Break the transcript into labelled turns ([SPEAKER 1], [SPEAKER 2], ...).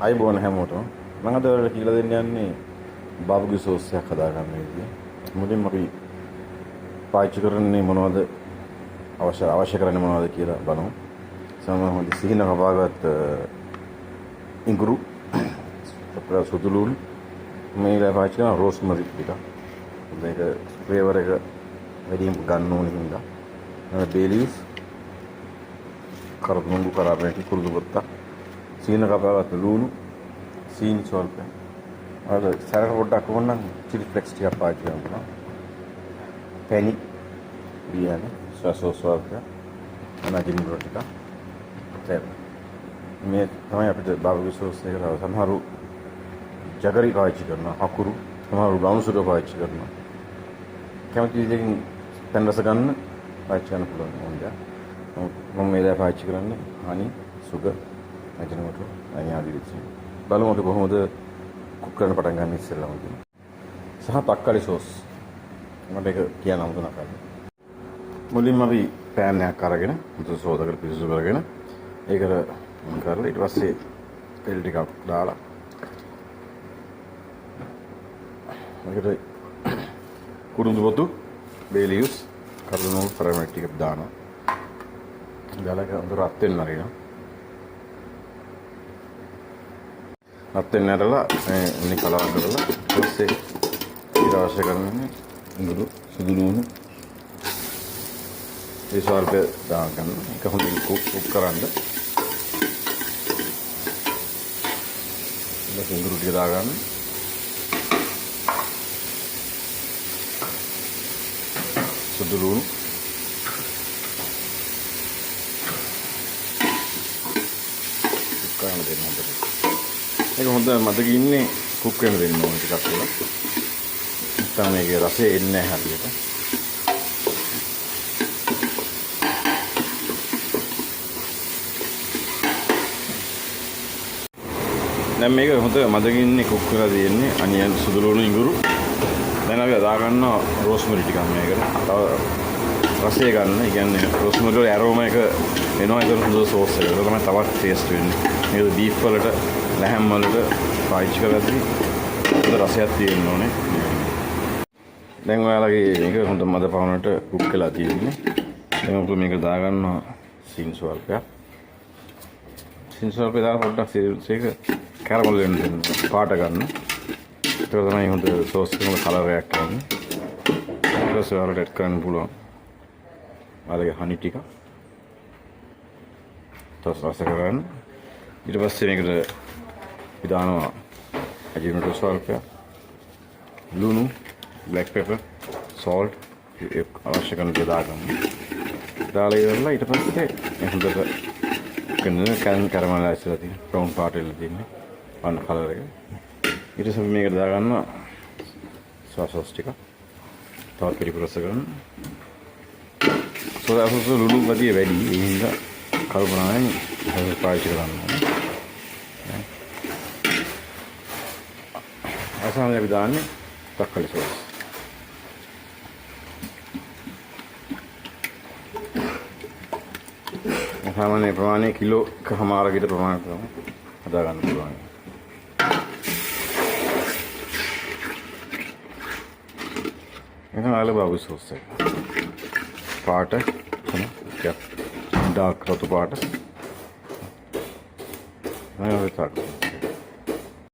[SPEAKER 1] අයිබෝන් හැමෝටම මම අද ඔයාලට කියලා දෙන්න යන්නේ බාබුගේ සෝස් එකක් හදාගන්න විදිය. මුලින්ම අපි පාවිච්චි කරන්නේ මොනවද අවශ්‍ය කරන්නේ මොනවද කියලා බලමු. සමහරවිට සිහින කපාගත් ඉඟුරු අපේ සුදුලුන් මේලා පාවිච්චි කරන රෝස්මරි ටික. මේක ෆ්ලේවර් එක වැඩිම ගන්න ඕනේ හින්දා. බේ ලීව්ස් කරපුංගු කරාපේටි කුරුදු බත්තා සීන කපාගත්ත ලූණු සීනි ස්වල්ප අර සරල පොඩ්ඩක් ඕනනම් චිලි ෆ්ලෙක්ස් ටිකක් පාවිච්චි කරනවා පැණි බියනේ සෝස් ස්වල්ප අනජින් බර ටික මේ තමයි අපිට බාබුගේ සෝස් එක තව සමහරු ජගරි පාවිච්චි කරනවා අකුරු සමහරු බ්‍රවුන් සුගර් පාවිච්චි කරනවා කැමති විදිහකින් පැන් රස ගන්න පාවිච්චි කරන්න පුළුවන් මොන්දා මම මේ පාවිච්චි කරන්නේ හනි සුගර් අජිනමෝටෝ අයින් ආදී විදිහට බලමු අපි කොහොමද කුක් කරන්න පටන් ගන්න ඉස්සෙල්ලාම සහ තක්කාලි සෝස් මට ඒක කියන්න හම්බුණා කලින් මුලින්ම අපි පෑන් එකක් අරගෙන මුතු සෝදා කරලා පිරිසිදු කරගෙන ඒකට කරලා ඊට පස්සේ තෙල් ටිකක් දාලා ඒකට කුරුඳු පොතු බේ ලීව්ස් කර්දමෝ ෆර්මැට් ටිකක් දානවා දාලා ඒක රත් වෙන්න අරිනවා රත් වෙන්න ඇරලා මේ උනි කලවම් කරලා ඊට පස්සේ ඊට අවශ්‍ය කරන්නේ ඉඟුරු සුදු ලුණු ඒ ස්වල්ප දාගන්න ඒක හොඳින් කුක් කරන්න ඊට ඉඟුරු ටික දාගන්න සුදු ලුණු කරන්න දෙන්න හොඳට ඒක හොඳ මදක ඉන්නේ කුක් වෙන දෙන්න ඕනේ ටිකක් කියලා. නැත්නම් මේකේ රසය එන්නේ නැහැ හරියට. දැන් මේක හොඳ මදක ඉන්නේ කුක් කරලා තියෙන්නේ අනියන් සුදු ලුණු ඉඟුරු. දැන් අපි දා ගන්නවා රෝස්මරි ටිකක් මේකට. තව රසය ගන්න. ඒ කියන්නේ රෝස්මරි වල ඇරෝමා එක එනවා ඒක හොඳ සෝස් එක. ඒක තමයි තවත් ටේස්ට් වෙන්නේ. මේක බීෆ් වලට ලැහැම් වලට පාවිච්චි කරද්දී හොඳ රසයක් තියෙන්න ඕනේ. දැන් ඔයාලගේ මේක හොඳ මද පවනට කුක් කරලා තියෙන්නේ. දැන් අපි මේක දාගන්නවා සීන් ස්වල්පයක්. සීන් ස්වල්පේ දාලා පොඩ්ඩක් ඒක කැරමල් වෙන්න දෙන්න. පාට ගන්න. ඒක තමයි හොඳ සෝස් එකේ හොඳ කලර් එකක් එන්නේ. ඊට පස්සේ ඔයාලට ඇඩ් කරන්න පුළුවන්. ආලගේ හනි ටික. තවත් රස කරගන්න. ඊට පස්සේ මේකට දානවා අජිනමෝටෝ ස්වල්පයක් ලුණු බ්ලැක් පෙපර් සෝල්ට් අවශ්‍ය කරන දේ දාගන්න දාලා ඉවරලා ඊට පස්සේ මේ හොඳට කැරමලයිස් කරලා තියෙන බ්‍රවුන් පාට වෙලා තියෙන්නේ අන්න කලර් එක ඊට පස්සේ මේකට දාගන්නවා සෝස් ටික තවත් පරිපරස කරන්න සෝස් ලුණු වැඩි ඒ හින්දා කල්පනාවෙන් පාවිච්චි කරන්න ඕනේ අසහනය අපි දාන්නේ තක්කාලි සෝස්. සාමාන්‍ය ප්‍රමාණය කිලෝ එකමාරකට ප්‍රමාණයක් තමයි හදා ගන්න පුළුවන්. එහෙනම් ආල බාබු සෝස් එක. පාට තමයි ඩාර්ක් රතු පාට. මම හිතුවා